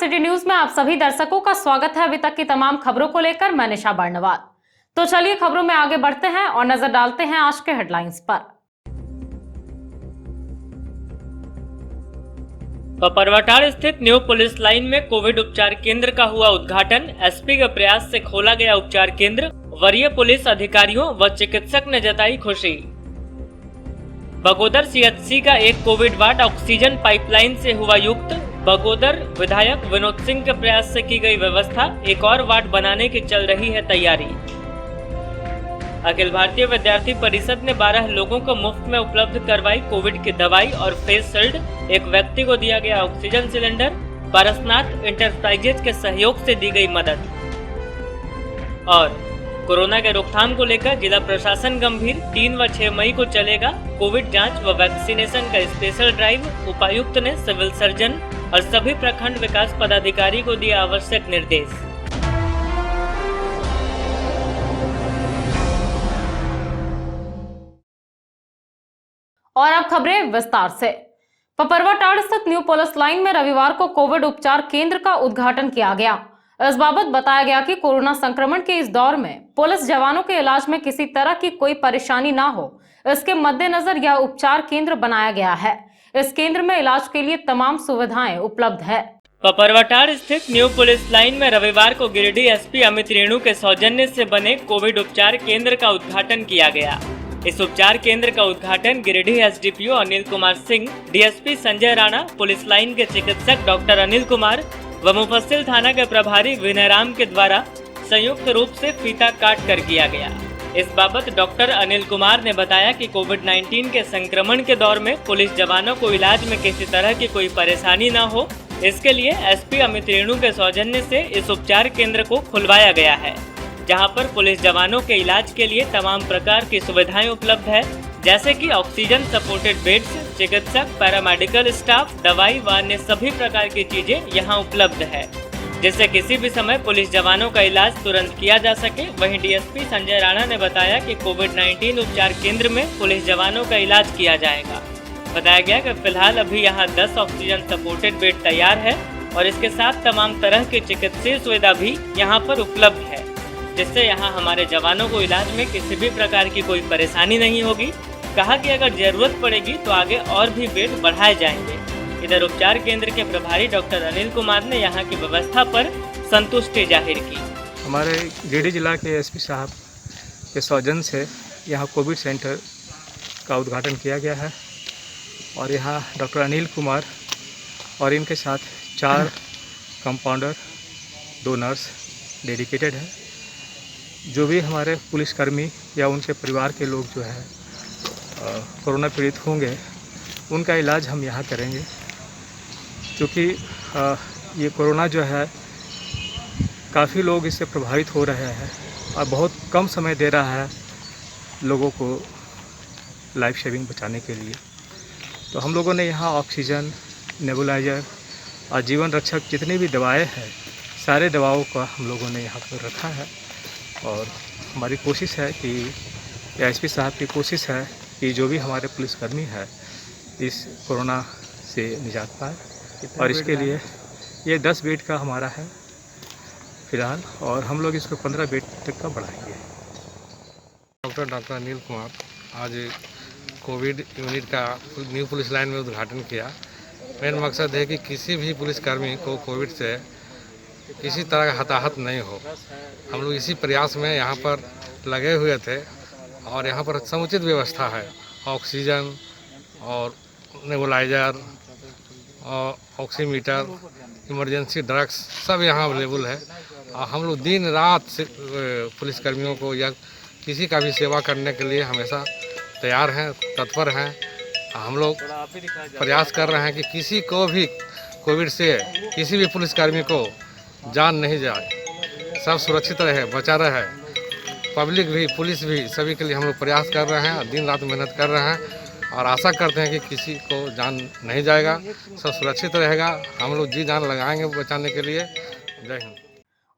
City news में आप सभी दर्शकों का स्वागत है। अभी तक की तमाम खबरों को लेकर मैं निशा बर्नवाल। तो चलिए खबरों में आगे बढ़ते हैं और नजर डालते हैं आज के हेडलाइंस पर। पपरवाटाड़ स्थित न्यू पुलिस लाइन में कोविड उपचार केंद्र का हुआ उद्घाटन। एसपी के प्रयास से खोला गया उपचार केंद्र। वरीय पुलिस अधिकारियों व चिकित्सक ने जताई खुशी। बगोदर सीएचसी का एक कोविड वार्ड ऑक्सीजन पाइपलाइन से हुआ युक्त। बगोदर विधायक विनोद सिंह के प्रयास से की गई व्यवस्था। एक और वार्ड बनाने की चल रही है तैयारी। अखिल भारतीय विद्यार्थी परिषद ने 12 लोगों को मुफ्त में उपलब्ध करवाई कोविड की दवाई और फेस शील्ड। एक व्यक्ति को दिया गया ऑक्सीजन सिलेंडर। पारसनाथ इंटरप्राइजेज के सहयोग से दी गई मदद। और कोरोना के रोकथाम को लेकर जिला प्रशासन गंभीर। 3 व 6 मई को चलेगा कोविड जांच व वैक्सीनेशन का स्पेशल ड्राइव। उपायुक्त ने सिविल सर्जन और सभी प्रखंड विकास पदाधिकारी को दिया आवश्यक निर्देश। और अब खबरें विस्तार से। पपरवाटाड़ स्थित न्यू पुलिस लाइन में रविवार को कोविड उपचार केंद्र का उद्घाटन किया गया। इस बाबत बताया गया कि कोरोना संक्रमण के इस दौर में पुलिस जवानों के इलाज में किसी तरह की कोई परेशानी ना हो, इसके मद्देनजर यह उपचार केंद्र बनाया गया है। इस केंद्र में इलाज के लिए तमाम सुविधाएं उपलब्ध है। पपरवाटाड़ स्थित न्यू पुलिस लाइन में रविवार को गिरिडीह एसपी अमित रेणु के सौजन्य से बने कोविड उपचार केंद्र का उद्घाटन किया गया। इस उपचार केंद्र का उद्घाटन Giridih SDPO Anil Kumar Singh, DSP Sanjay Rana, police line के चिकित्सक डॉक्टर अनिल कुमार व मुफस्सिल थाना के प्रभारी विनय राम के द्वारा संयुक्त रूप से फीता काट कर किया गया। इस बाबत डॉक्टर अनिल कुमार ने बताया कि कोविड-19 के संक्रमण के दौर में पुलिस जवानों को इलाज में किसी तरह की कोई परेशानी न हो, इसके लिए एसपी अमित रेणु के सौजन्य से इस उपचार केंद्र को खुलवाया गया है, जहां पर पुलिस जवानों के इलाज के लिए तमाम प्रकार की सुविधाएं उपलब्ध है, जैसे कि ऑक्सीजन सपोर्टेड बेड्स, चिकित्सक, पैरामेडिकल स्टाफ, दवाई व अन्य सभी प्रकार की चीजें यहां उपलब्ध है, जिससे किसी भी समय पुलिस जवानों का इलाज तुरंत किया जा सके। वहीं डीएसपी संजय राणा ने बताया कि कोविड-19 उपचार केंद्र में पुलिस जवानों का इलाज किया जाएगा। बताया गया कि फिलहाल अभी यहाँ 10 ऑक्सीजन सपोर्टेड बेड तैयार है और इसके साथ तमाम तरह की चिकित्सीय सुविधा भी यहाँ पर उपलब्ध है, जिससे यहाँ हमारे जवानों को इलाज में किसी भी प्रकार की कोई परेशानी नहीं होगी। कहा कि अगर जरूरत पड़ेगी तो आगे और भी बेड बढ़ाए जाएंगे। इधर उपचार केंद्र के प्रभारी डॉक्टर अनिल कुमार ने यहाँ की व्यवस्था पर संतुष्टि जाहिर की। हमारे गिरिडीह जिला के एसपी साहब के सौजन्य से यहाँ कोविड सेंटर का उद्घाटन किया गया है और यहाँ डॉक्टर अनिल कुमार और इनके साथ 4 कंपाउंडर, 2 नर्स डेडिकेटेड है। जो भी हमारे पुलिसकर्मी या उनके परिवार के लोग जो है कोरोना पीड़ित होंगे, उनका इलाज हम यहाँ करेंगे, क्योंकि ये कोरोना जो है काफ़ी लोग इससे प्रभावित हो रहे हैं और बहुत कम समय दे रहा है लोगों को लाइफ सेविंग बचाने के लिए। तो हम लोगों ने यहाँ ऑक्सीजन, नेबुलाइजर और जीवन रक्षक जितनी भी दवाएं हैं, सारे दवाओं का हम लोगों ने यहाँ पर रखा है और हमारी कोशिश है कि एसपी साहब की कोशिश है कि जो भी हमारे पुलिसकर्मी है इस कोरोना से निजात पाए, और इसके लिए ये 10 बेड का हमारा है फिलहाल, और हम लोग इसको 15 बेड तक का बढ़ाएंगे। डॉक्टर अनिल कुमार आज कोविड यूनिट का न्यू पुलिस लाइन में उद्घाटन किया। मेन मकसद है कि किसी भी पुलिसकर्मी को कोविड से किसी तरह का हताहत नहीं हो। हम लोग इसी प्रयास में यहाँ पर लगे हुए थे और यहाँ पर समुचित व्यवस्था है। ऑक्सीजन और नेबुलाइजर और ऑक्सीमीटर, इमरजेंसी ड्रग्स सब यहाँ अवेलेबल है और हम लोग दिन रात से पुलिसकर्मियों को या किसी का भी सेवा करने के लिए हमेशा तैयार हैं, तत्पर हैं। हम लोग प्रयास कर रहे हैं कि किसी को भी कोविड से किसी भी पुलिसकर्मी को जान नहीं जाए, सब सुरक्षित रहे, बचा रहे। पब्लिक भी, पुलिस भी, सभी के लिए हम लोग प्रयास कर रहे हैं, दिन रात मेहनत कर रहे हैं और आशा करते हैं कि किसी को जान नहीं जाएगा, सब सुरक्षित रहेगा। हम लोग जी जान लगाएंगे बचाने के लिए। जय हिंद।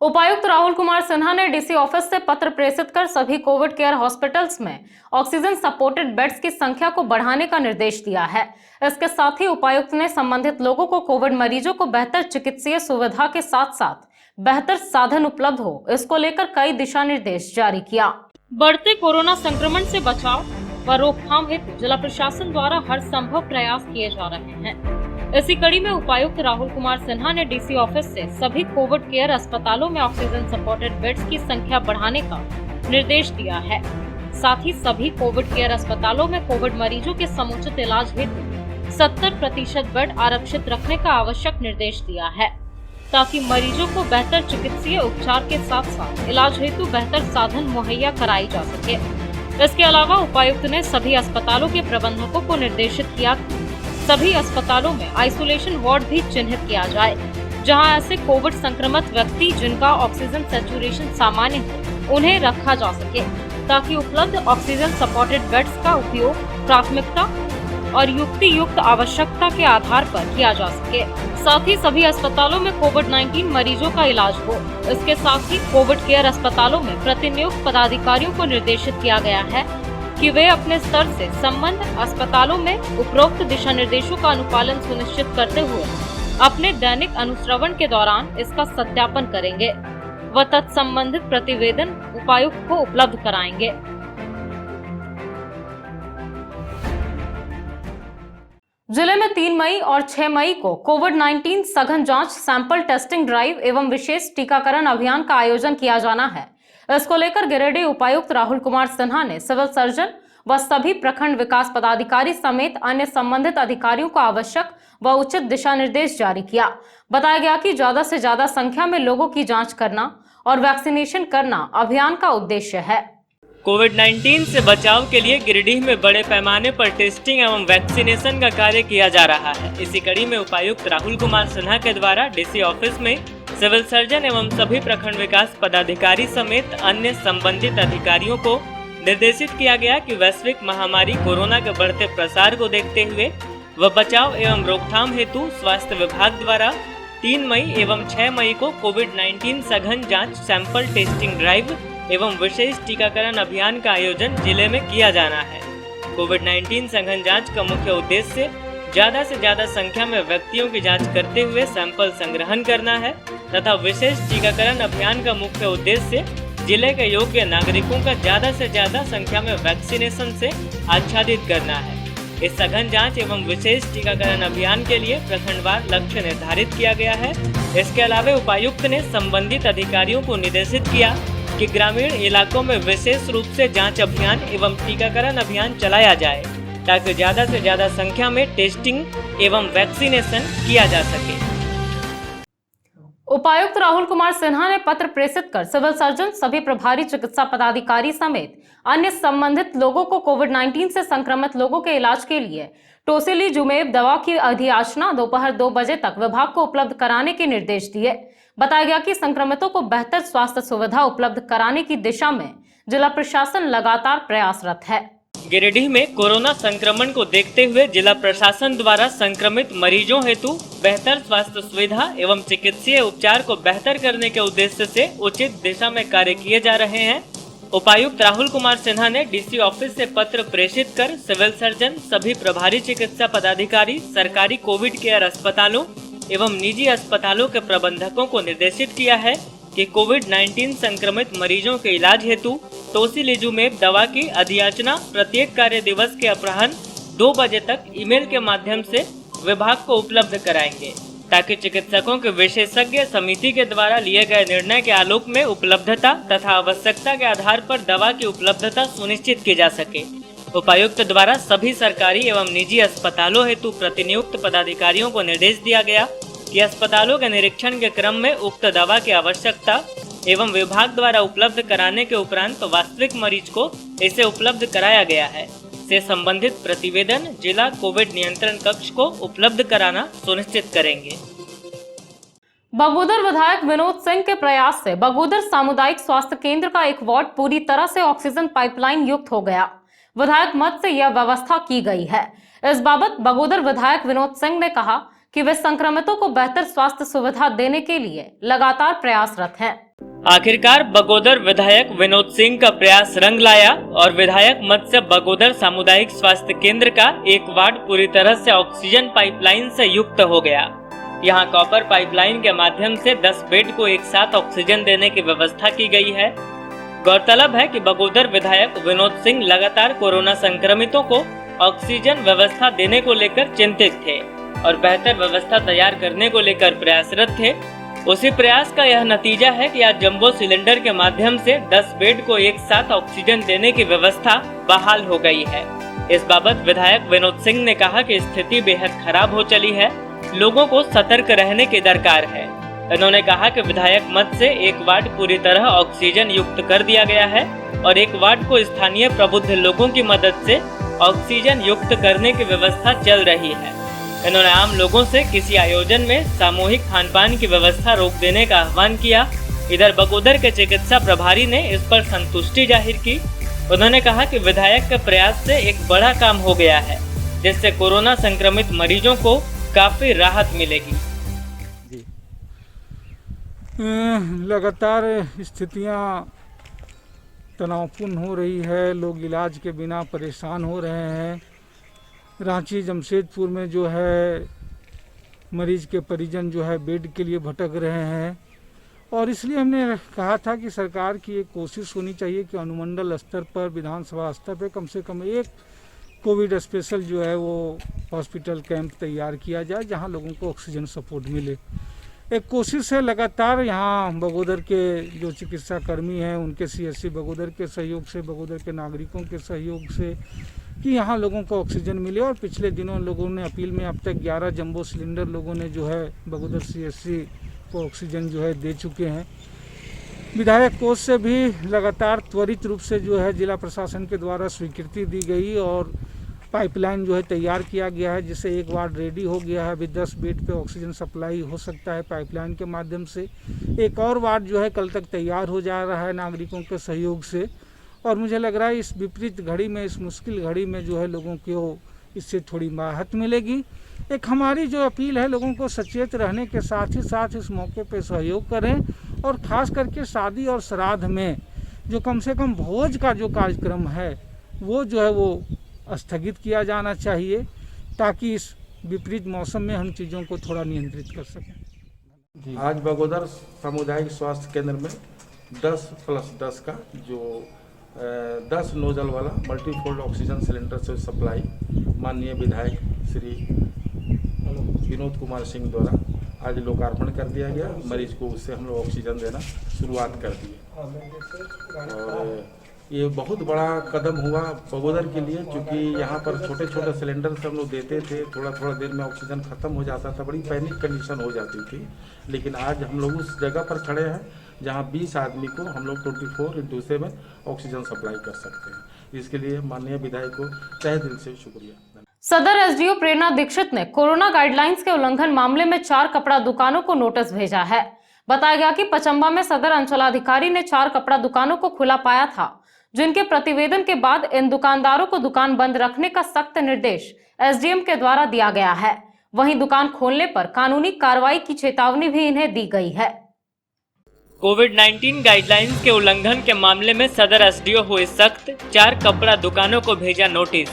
उपायुक्त राहुल कुमार सिन्हा ने डीसी ऑफिस से पत्र प्रेषित कर सभी कोविड केयर हॉस्पिटल्स में ऑक्सीजन सपोर्टेड बेड्स की संख्या को बढ़ाने का निर्देश दिया है। इसके साथ ही उपायुक्त ने संबंधित लोगों को कोविड मरीजों को बेहतर चिकित्सीय सुविधा के साथ साथ बेहतर साधन उपलब्ध हो, इसको लेकर कई दिशा निर्देश जारी किया। बढ़ते कोरोना संक्रमण से बचाव व रोकथाम हेतु जिला प्रशासन द्वारा हर संभव प्रयास किए जा रहे हैं। इसी कड़ी में उपायुक्त राहुल कुमार सिन्हा ने डीसी ऑफिस से सभी कोविड केयर अस्पतालों में ऑक्सीजन सपोर्टेड बेड्स की संख्या बढ़ाने का निर्देश दिया है। साथ ही सभी कोविड केयर अस्पतालों में कोविड मरीजों के समुचित इलाज हेतु 70% बेड आरक्षित रखने का आवश्यक निर्देश दिया है, ताकि मरीजों को बेहतर चिकित्सीय उपचार के साथ साथ इलाज हेतु बेहतर साधन मुहैया कराई जा सके। इसके अलावा उपायुक्त ने सभी अस्पतालों के प्रबंधकों को निर्देशित किया कि सभी अस्पतालों में आइसोलेशन वार्ड भी चिन्हित किया जाए, जहां ऐसे कोविड संक्रमित व्यक्ति जिनका ऑक्सीजन सैचुरेशन सामान्य हो उन्हें रखा जा सके, ताकि उपलब्ध ऑक्सीजन सपोर्टेड बेड्स का उपयोग प्राथमिकता और युक्ति युक्त आवश्यकता के आधार पर किया जा सके। साथ ही सभी अस्पतालों में कोविड-19 मरीजों का इलाज हो। इसके साथ ही कोविड केयर अस्पतालों में प्रतिनियुक्त पदाधिकारियों को निर्देशित किया गया है कि वे अपने स्तर से संबद्ध अस्पतालों में उपरोक्त दिशा निर्देशों का अनुपालन सुनिश्चित करते हुए अपने दैनिक अनुश्रवण के दौरान इसका सत्यापन करेंगे व तत्संबंधित प्रतिवेदन उपायुक्त को उपलब्ध कराएंगे। जिले में 3 मई और 6 मई को कोविड-19 सघन जांच सैंपल टेस्टिंग ड्राइव एवं विशेष टीकाकरण अभियान का आयोजन किया जाना है। इसको लेकर गिरिडीह उपायुक्त राहुल कुमार सिन्हा ने सिविल सर्जन व सभी प्रखंड विकास पदाधिकारी समेत अन्य संबंधित अधिकारियों को आवश्यक व उचित दिशा निर्देश जारी किया। बताया गया कि ज्यादा से ज्यादा संख्या में लोगों की जांच करना और वैक्सीनेशन करना अभियान का उद्देश्य है। कोविड-19 से बचाव के लिए गिरिडीह में बड़े पैमाने पर टेस्टिंग एवं वैक्सीनेशन का कार्य किया जा रहा है। इसी कड़ी में उपायुक्त राहुल कुमार सिन्हा के द्वारा डीसी ऑफिस में सिविल सर्जन एवं सभी प्रखंड विकास पदाधिकारी समेत अन्य संबंधित अधिकारियों को निर्देशित किया गया कि वैश्विक महामारी कोरोना के बढ़ते प्रसार को देखते हुए व बचाव एवं रोकथाम हेतु स्वास्थ्य विभाग द्वारा 3 मई एवं 6 मई को कोविड-19 सघन जांच सैंपल टेस्टिंग ड्राइव एवं विशेष टीकाकरण अभियान का आयोजन जिले में किया जाना है। कोविड-19 सघन जांच का मुख्य उद्देश्य ज्यादा से ज्यादा संख्या में व्यक्तियों की जांच करते हुए सैंपल संग्रहण करना है तथा विशेष टीकाकरण अभियान का मुख्य उद्देश्य जिले के योग्य नागरिकों का ज्यादा से ज्यादा संख्या में वैक्सीनेशन से आच्छादित करना है। इस सघन जांच एवं विशेष टीकाकरण अभियान के लिए प्रखंडवार लक्ष्य निर्धारित किया गया है। इसके अलावा उपायुक्त ने संबंधित अधिकारियों को निर्देशित किया कि ग्रामीण इलाकों में विशेष रूप से जांच अभियान एवं टीकाकरण अभियान चलाया जाए, ताकि ज्यादा से ज्यादा संख्या में टेस्टिंग एवं वैक्सीनेशन किया जा सके। उपायुक्त राहुल कुमार सिन्हा ने पत्र प्रेषित कर सिविल सर्जन, सभी प्रभारी चिकित्सा पदाधिकारी समेत अन्य संबंधित लोगों को कोविड-19 से संक्रमित लोगों के इलाज के लिए टोसिलीजुमेब दवा की अधियाचना दोपहर 2 बजे तक विभाग को उपलब्ध कराने के निर्देश दिए। बताया गया कि संक्रमितों को बेहतर स्वास्थ्य सुविधा उपलब्ध कराने की दिशा में जिला प्रशासन लगातार प्रयासरत है। गिरिडीह में कोरोना संक्रमण को देखते हुए जिला प्रशासन द्वारा संक्रमित मरीजों हेतु बेहतर स्वास्थ्य सुविधा एवं चिकित्सीय उपचार को बेहतर करने के उद्देश्य से उचित दिशा में कार्य किए जा रहे हैं। उपायुक्त राहुल कुमार सिन्हा ने डीसी ऑफिस से पत्र प्रेषित कर सिविल सर्जन, सभी प्रभारी चिकित्सा पदाधिकारी, सरकारी कोविड केयर अस्पतालों एवं निजी अस्पतालों के प्रबंधकों को निर्देशित किया है कि कोविड-19 संक्रमित मरीजों के इलाज हेतु टोसिलीजुमेब दवा की अधियाचना प्रत्येक कार्य दिवस के अपराह्न 2 बजे तक ईमेल के माध्यम से विभाग को उपलब्ध कराएंगे, ताकि चिकित्सकों के विशेषज्ञ समिति के द्वारा लिए गए निर्णय के आलोक में उपलब्धता तथा आवश्यकता के आधार पर दवा की उपलब्धता सुनिश्चित की जा सके। उपायुक्त द्वारा सभी सरकारी एवं निजी अस्पतालों हेतु प्रतिनियुक्त पदाधिकारियों को निर्देश दिया गया कि अस्पतालों के निरीक्षण के क्रम में उक्त दवा की आवश्यकता एवं विभाग द्वारा उपलब्ध कराने के उपरांत वास्तविक मरीज को इसे उपलब्ध कराया गया है से संबंधित प्रतिवेदन जिला कोविड नियंत्रण कक्ष को उपलब्ध कराना सुनिश्चित करेंगे। बगोदर विधायक विनोद सिंह के प्रयास से बगोदर सामुदायिक स्वास्थ्य केंद्र का एक वार्ड पूरी तरह से ऑक्सीजन पाइपलाइन युक्त हो गया। विधायक मत से यह व्यवस्था की गई है। इस बाबत बगोदर विधायक विनोद सिंह ने कहा कि वे संक्रमितों को बेहतर स्वास्थ्य सुविधा देने के लिए लगातार प्रयासरत हैं। आखिरकार बगोदर विधायक विनोद सिंह का प्रयास रंग लाया और विधायक मत से बगोदर सामुदायिक स्वास्थ्य केंद्र का एक वार्ड पूरी तरह से ऑक्सीजन पाइपलाइन से युक्त हो गया। यहाँ कॉपर पाइपलाइन के माध्यम से 10 बेड को एक साथ ऑक्सीजन देने की व्यवस्था की गई है। गौरतलब है कि बगोदर विधायक विनोद सिंह लगातार कोरोना संक्रमितों को ऑक्सीजन व्यवस्था देने को लेकर चिंतित थे और बेहतर व्यवस्था तैयार करने को लेकर प्रयासरत थे। उसी प्रयास का यह नतीजा है कि आज जंबो सिलेंडर के माध्यम से 10 बेड को एक साथ ऑक्सीजन देने की व्यवस्था बहाल हो गई है। इस बाबत विधायक विनोद सिंह ने कहा कि स्थिति बेहद खराब हो चली है, लोगों को सतर्क रहने की दरकार है। उन्होंने कहा कि विधायक मत से एक वार्ड पूरी तरह ऑक्सीजन युक्त कर दिया गया है और एक वार्ड को स्थानीय प्रबुद्ध लोगों की मदद से ऑक्सीजन युक्त करने की व्यवस्था चल रही है। इन्होंने आम लोगों से किसी आयोजन में सामूहिक खानपान की व्यवस्था रोक देने का आह्वान किया। इधर बगोदर के चिकित्सा प्रभारी ने इस पर संतुष्टि जाहिर की। उन्होंने कहा कि विधायक के प्रयास से एक बड़ा काम हो गया है, जिससे कोरोना संक्रमित मरीजों को काफी राहत मिलेगी। लगातार स्थितियां तनावपूर्ण हो रही है, लोग इलाज के बिना परेशान हो रहे हैं। रांची जमशेदपुर में जो है मरीज के परिजन जो है बेड के लिए भटक रहे हैं और इसलिए हमने कहा था कि सरकार की एक कोशिश होनी चाहिए कि अनुमंडल स्तर पर, विधानसभा स्तर पर कम से कम एक कोविड स्पेशल जो है वो हॉस्पिटल कैंप तैयार किया जाए जहां लोगों को ऑक्सीजन सपोर्ट मिले। एक कोशिश है लगातार यहाँ बगोदर के जो चिकित्सा कर्मी हैं उनके CSC बगोदर के सहयोग से, बगोदर के नागरिकों के सहयोग से कि यहाँ लोगों को ऑक्सीजन मिले। और पिछले दिनों लोगों ने अपील में अब तक 11 जंबो सिलेंडर लोगों ने जो है बगोदर CSC को ऑक्सीजन जो है दे चुके हैं। विधायक कोष से भी लगातार त्वरित रूप से जो है जिला प्रशासन के द्वारा स्वीकृति दी गई और पाइपलाइन जो है तैयार किया गया है, जिससे एक वार्ड रेडी हो गया है। अभी 10 बेड पे ऑक्सीजन सप्लाई हो सकता है पाइपलाइन के माध्यम से। एक और वार्ड जो है कल तक तैयार हो जा रहा है नागरिकों के सहयोग से। और मुझे लग रहा है इस विपरीत घड़ी में, इस मुश्किल घड़ी में जो है लोगों को इससे थोड़ी राहत मिलेगी। एक हमारी जो अपील है लोगों को सचेत रहने के साथ ही साथ इस मौके पे सहयोग करें और ख़ास करके शादी और श्राद्ध में जो कम से कम भोज का जो कार्यक्रम है वो जो है वो स्थगित किया जाना चाहिए ताकि इस विपरीत मौसम में हम चीज़ों को थोड़ा नियंत्रित कर सकें। आज बगोदर सामुदायिक स्वास्थ्य केंद्र में 10+10 का जो 10 नोजल वाला मल्टीफोल्ड ऑक्सीजन सिलेंडर से सप्लाई माननीय विधायक श्री विनोद कुमार सिंह द्वारा आज लोकार्पण कर दिया गया। मरीज को उससे हम लोग ऑक्सीजन देना शुरुआत कर दिए और ये बहुत बड़ा कदम हुआ बगोदर के लिए, क्योंकि यहाँ पर छोटे छोटे सिलेंडर से हम लोग देते थे, थोड़ा थोड़ा देर में ऑक्सीजन ख़त्म हो जाता था, बड़ी पैनिक कंडीशन हो जाती थी। लेकिन आज हम लोग उस जगह पर खड़े हैं जहाँ 20 आदमी को हम लोग 24/7 ऑक्सीजन सप्लाई कर सकते हैं। इसके लिए माननीय विधायक को तहे दिल से शुक्रिया। सदर SDO प्रेरणा दीक्षित ने कोरोना गाइडलाइंस के उल्लंघन मामले में 4 कपड़ा दुकानों को नोटिस भेजा है। बताया गया कि पचम्बा में सदर अंचलाधिकारी ने 4 कपड़ा दुकानों को खुला पाया था, जिनके प्रतिवेदन के बाद इन दुकानदारों को दुकान बंद रखने का सख्त निर्देश SDM के द्वारा दिया गया है। वहीं दुकान खोलने पर कानूनी कार्रवाई की चेतावनी भी इन्हें दी गई है। कोविड-19 गाइडलाइंस के उल्लंघन के मामले में सदर SDO हुए सख्त, 4 कपड़ा दुकानों को भेजा नोटिस।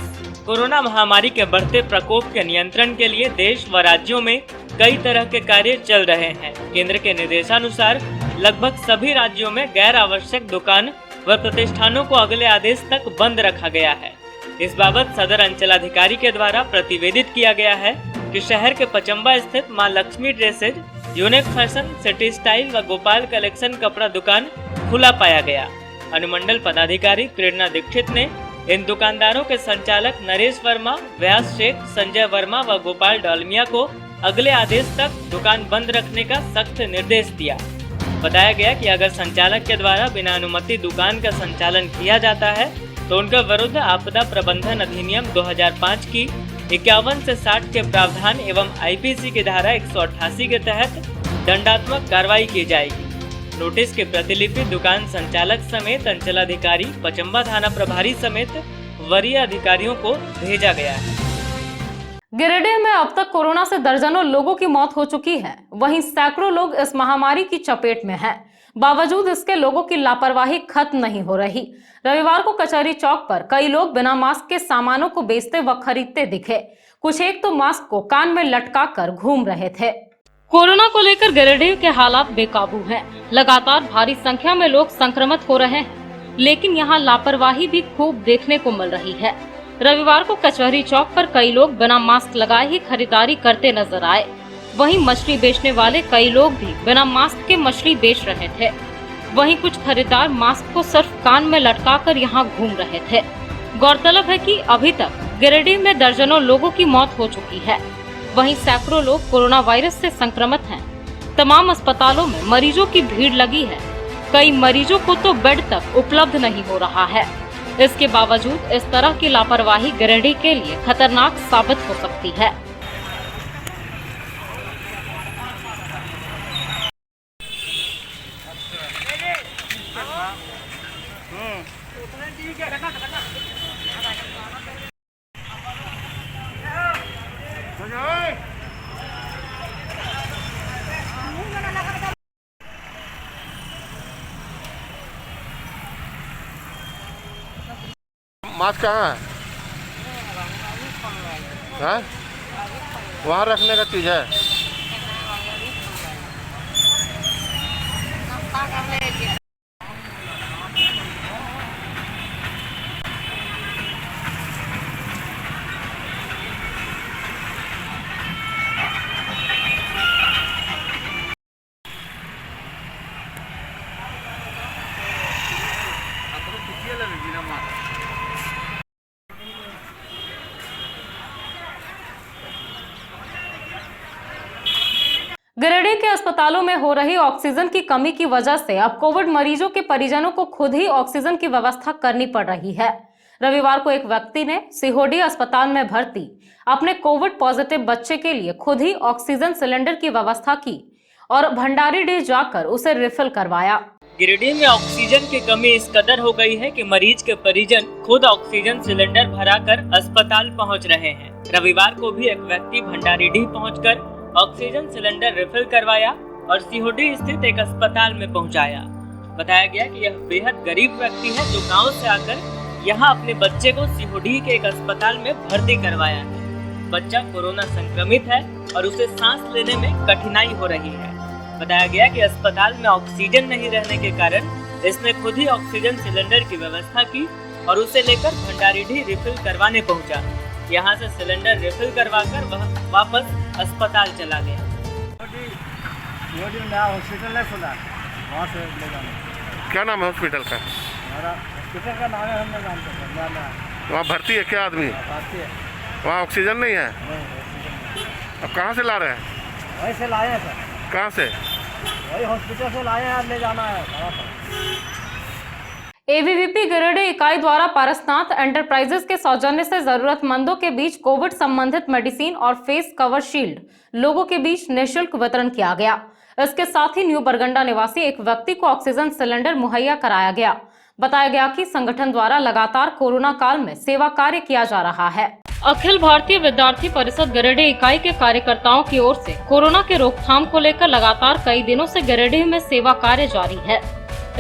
कोरोना महामारी के बढ़ते प्रकोप के नियंत्रण के लिए देश व राज्यों में कई तरह के कार्य चल रहे हैं। केंद्र के निर्देशानुसार लगभग सभी राज्यों में गैर आवश्यक दुकान व प्रतिष्ठानों को अगले आदेश तक बंद रखा गया है। इस बाबत सदर अंचलाधिकारी के द्वारा प्रतिवेदित किया गया है कि शहर के पचम्बा स्थित Maa Lakshmi Dresses, Unique Fashion, City Style व गोपाल कलेक्शन कपड़ा दुकान खुला पाया गया। अनुमंडल पदाधिकारी प्रेरणा दीक्षित ने इन दुकानदारों के संचालक नरेश वर्मा, व्यास शेख, संजय वर्मा व गोपाल डालमिया को अगले आदेश तक दुकान बंद रखने का सख्त निर्देश दिया। बताया गया कि अगर संचालक के द्वारा बिना अनुमति दुकान का संचालन किया जाता है तो उनके विरुद्ध आपदा प्रबंधन अधिनियम 2005 की 51 से 60 के प्रावधान एवं IPC की धारा 188 के तहत दंडात्मक कार्रवाई की जाएगी। नोटिस की प्रतिलिपि दुकान संचालक समेत अंचलाधिकारी, पचम्बा थाना प्रभारी समेत वरीय अधिकारियों को भेजा गया है। गिरिडीह में अब तक कोरोना से दर्जनों लोगों की मौत हो चुकी है। वहीं सैकड़ों लोग इस महामारी की चपेट में हैं। बावजूद इसके लोगों की लापरवाही खत्म नहीं हो रही। रविवार को कचहरी चौक पर कई लोग बिना मास्क के सामानों को बेचते व खरीदते दिखे। कुछ एक तो मास्क को कान में लटका कर घूम रहे थे। कोरोना को लेकर गिरिडीह के हालात बेकाबू हैं। लगातार भारी संख्या में लोग संक्रमित हो रहे हैं, लेकिन यहाँ लापरवाही भी खूब देखने को मिल रही है। रविवार को कचहरी चौक पर कई लोग बिना मास्क लगाए ही खरीदारी करते नजर आए। वहीं मछली बेचने वाले कई लोग भी बिना मास्क के मछली बेच रहे थे। वहीं कुछ खरीदार मास्क को सिर्फ कान में लटकाकर यहां घूम रहे थे। गौरतलब है कि अभी तक गिरिडीह में दर्जनों लोगों की मौत हो चुकी है। वहीं सैकड़ों लोग कोरोना वायरस से संक्रमित हैं। तमाम अस्पतालों में मरीजों की भीड़ लगी है। कई मरीजों को तो बेड तक उपलब्ध नहीं हो रहा है। इसके बावजूद इस तरह की लापरवाही गिरिडीह के लिए खतरनाक साबित हो सकती है। मास्क कहाँ है? वहाँ रखने का चीज़ है। गिरिडीह के अस्पतालों में हो रही ऑक्सीजन की कमी की वजह से अब कोविड मरीजों के परिजनों को खुद ही ऑक्सीजन की व्यवस्था करनी पड़ रही है। रविवार को एक व्यक्ति ने सिहोडी अस्पताल में भर्ती अपने कोविड पॉजिटिव बच्चे के लिए खुद ही ऑक्सीजन सिलेंडर की व्यवस्था की और भंडारीडीह जाकर उसे रिफिल करवाया। गिरिडीह में ऑक्सीजन की कमी इस कदर हो गई है कि मरीज के परिजन खुद ऑक्सीजन सिलेंडर भराकर अस्पताल पहुंच रहे हैं। रविवार को भी एक व्यक्ति भंडारीडीह पहुंचकर ऑक्सीजन सिलेंडर रिफिल करवाया और सिहोडी स्थित एक अस्पताल में पहुंचाया। बताया गया कि यह बेहद गरीब व्यक्ति है जो गांव से आकर यहां अपने बच्चे को सिहोडी के एक अस्पताल में भर्ती करवाया है। बच्चा कोरोना संक्रमित है और उसे सांस लेने में कठिनाई हो रही है। बताया गया कि अस्पताल में ऑक्सीजन नहीं रहने के कारण इसने खुद ही ऑक्सीजन सिलेंडर की व्यवस्था की और उसे लेकर भंडारीडीह रिफिल करवाने पहुंचा। यहां से सिलेंडर रिफिल करवाकर वह वापस अस्पताल चला गया। नया हॉस्पिटल है खुला, वहाँ से ले जाना। क्या नाम है हॉस्पिटल का? हॉस्पिटल का नाम है हम नहीं जानते। वहाँ भर्ती है क्या आदमी? वहाँ ऑक्सीजन नहीं है? अब कहाँ से ला रहे हैं? वहीं से लाए हैं सर। कहाँ से? वही हॉस्पिटल से लाए हैं, ले जाना है। एबीवीपी गिरिडीह इकाई द्वारा पारसनाथ एंटरप्राइजेस के सौजन्य से जरूरतमंदों के बीच कोविड संबंधित मेडिसिन और फेस कवर शील्ड लोगों के बीच निःशुल्क वितरण किया गया। इसके साथ ही न्यू बरगंडा निवासी एक व्यक्ति को ऑक्सीजन सिलेंडर मुहैया कराया गया। बताया गया कि संगठन द्वारा लगातार कोरोना काल में सेवा कार्य किया जा रहा है। अखिल भारतीय विद्यार्थी परिषद गिरिडीह इकाई के कार्यकर्ताओं की ओर से कोरोना के रोकथाम को लेकर लगातार कई दिनों से गिरिडीह में सेवा कार्य जारी है।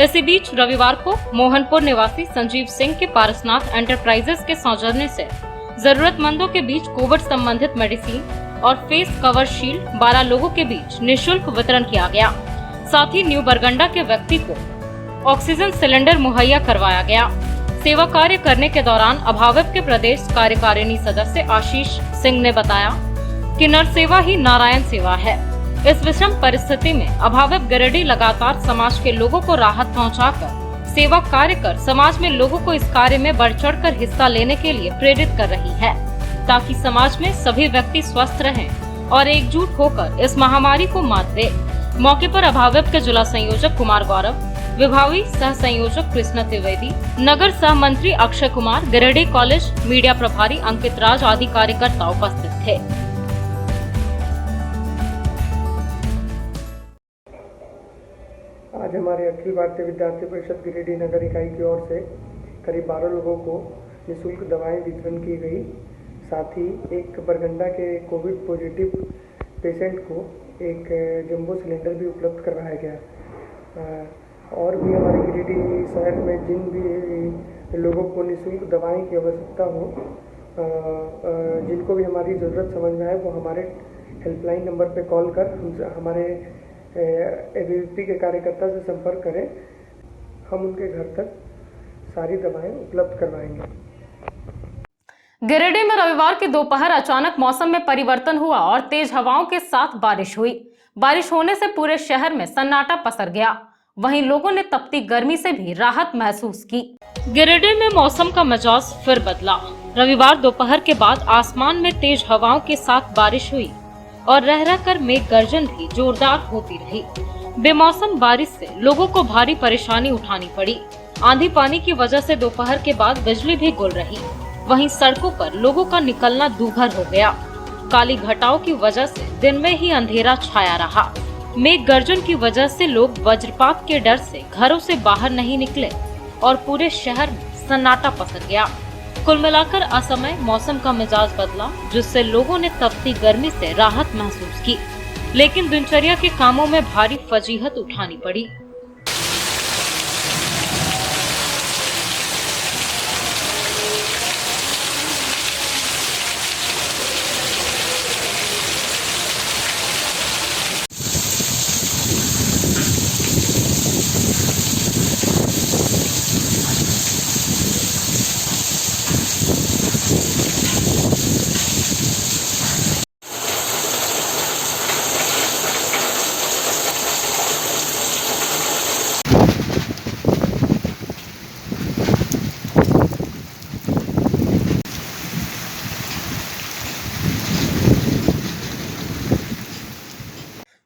इसी बीच रविवार को मोहनपुर निवासी संजीव सिंह के पारसनाथ एंटरप्राइजेस के सौजन्य से जरूरतमंदों के बीच कोविड संबंधित मेडिसिन और फेस कवर शील्ड 12 लोगों के बीच निःशुल्क वितरण किया गया। साथ ही न्यू बरगंडा के व्यक्ति को ऑक्सीजन सिलेंडर मुहैया करवाया गया। सेवा कार्य करने के दौरान अभाविप के प्रदेश कार्यकारिणी सदस्य आशीष सिंह ने बताया कि नर सेवा ही नारायण सेवा है। इस विषम परिस्थिति में अभाविप गिरिडीह लगातार समाज के लोगों को राहत पहुंचाकर सेवा कार्य कर समाज में लोगों को इस कार्य में बढ़ चढ़कर हिस्सा लेने के लिए प्रेरित कर रही है, ताकि समाज में सभी व्यक्ति स्वस्थ रहें और एकजुट होकर इस महामारी को मात दे। मौके पर अभाविप के जिला संयोजक कुमार गौरव, विभागीय सह संयोजक कृष्णा त्रिवेदी, नगर सह मंत्री अक्षय कुमार, गिरिडीह कॉलेज मीडिया प्रभारी अंकित राज आदि कार्यकर्ता उपस्थित थे। आज हमारे अखिल भारतीय विद्यार्थी परिषद गिरिडीह नगर इकाई की ओर से करीब 12 लोगों को निःशुल्क दवाएं वितरण की गई। साथ ही एक बरगंडा के कोविड पॉजिटिव पेशेंट को एक जंबो सिलेंडर भी उपलब्ध करवाया गया। और भी हमारे गिरिडीह शहर में जिन भी लोगों को निःशुल्क दवाई की आवश्यकता हो, जिनको भी हमारी ज़रूरत समझ में आए, वो हमारे हेल्पलाइन नंबर पे कॉल कर हमारे एबीवीपी के कार्यकर्ता से संपर्क करें। हम उनके घर तक सारी दवाएं उपलब्ध करवाएंगे। गिरिडीह में रविवार की दोपहर अचानक मौसम में परिवर्तन हुआ और तेज हवाओं के साथ बारिश हुई। बारिश होने से पूरे शहर में सन्नाटा पसर गया। वहीं लोगों ने तपती गर्मी से भी राहत महसूस की। गिरिडीह में मौसम का मिजाज फिर बदला। रविवार दोपहर के बाद आसमान में तेज हवाओं के साथ बारिश हुई और रह रहकर मेघ गर्जन भी जोरदार होती रही। बेमौसम बारिश से लोगों को भारी परेशानी उठानी पड़ी। आंधी पानी की वजह से दोपहर के बाद बिजली भी गुल रही। वहीं सड़कों पर लोगों का निकलना दूभर हो गया। काली घटाओं की वजह से दिन में ही अंधेरा छाया रहा। मेघ गर्जन की वजह से लोग वज्रपात के डर से घरों से बाहर नहीं निकले और पूरे शहर में सन्नाटा पसर गया। कुल मिलाकर असमय मौसम का मिजाज बदला, जिससे लोगों ने तपती गर्मी से राहत महसूस की, लेकिन दिनचर्या के कामों में भारी फजीहत उठानी पड़ी।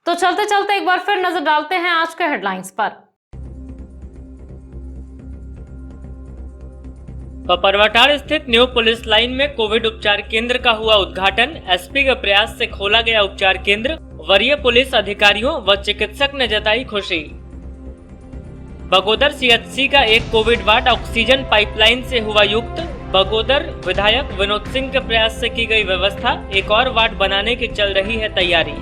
तो चलते चलते एक बार फिर नजर डालते हैं आज के हेडलाइंस पर। पपरवाटाड़ स्थित न्यू पुलिस लाइन में कोविड उपचार केंद्र का हुआ उद्घाटन। एसपी के प्रयास से खोला गया उपचार केंद्र। वरीय पुलिस अधिकारियों व चिकित्सक ने जताई खुशी। बगोदर सीएचसी का एक कोविड वार्ड ऑक्सीजन पाइपलाइन से हुआ युक्त। बगोदर विधायक विनोद सिंह के प्रयास से की गई व्यवस्था। एक और वार्ड बनाने की चल रही है तैयारी।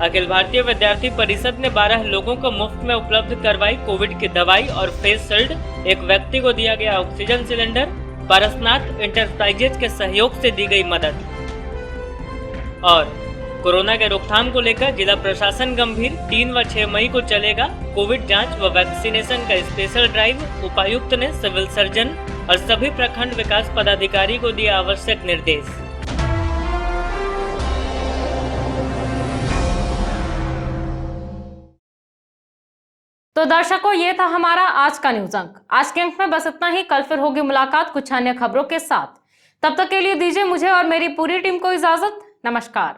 अखिल भारतीय विद्यार्थी परिषद ने 12 लोगों को मुफ्त में उपलब्ध करवाई कोविड की दवाई और फेस शील्ड। एक व्यक्ति को दिया गया ऑक्सीजन सिलेंडर। पारसनाथ इंटरप्राइजेज के सहयोग से दी गई मदद। और कोरोना के रोकथाम को लेकर जिला प्रशासन गंभीर। 3 व 6 मई को चलेगा कोविड जांच व वैक्सीनेशन का स्पेशल ड्राइव। उपायुक्त ने सिविल सर्जन और सभी प्रखंड विकास पदाधिकारी को दिया आवश्यक निर्देश। तो दर्शकों, ये था हमारा आज का न्यूज अंक। आज के अंक में बस इतना ही। कल फिर होगी मुलाकात कुछ अन्य खबरों के साथ। तब तक के लिए दीजिए मुझे और मेरी पूरी टीम को इजाजत। नमस्कार।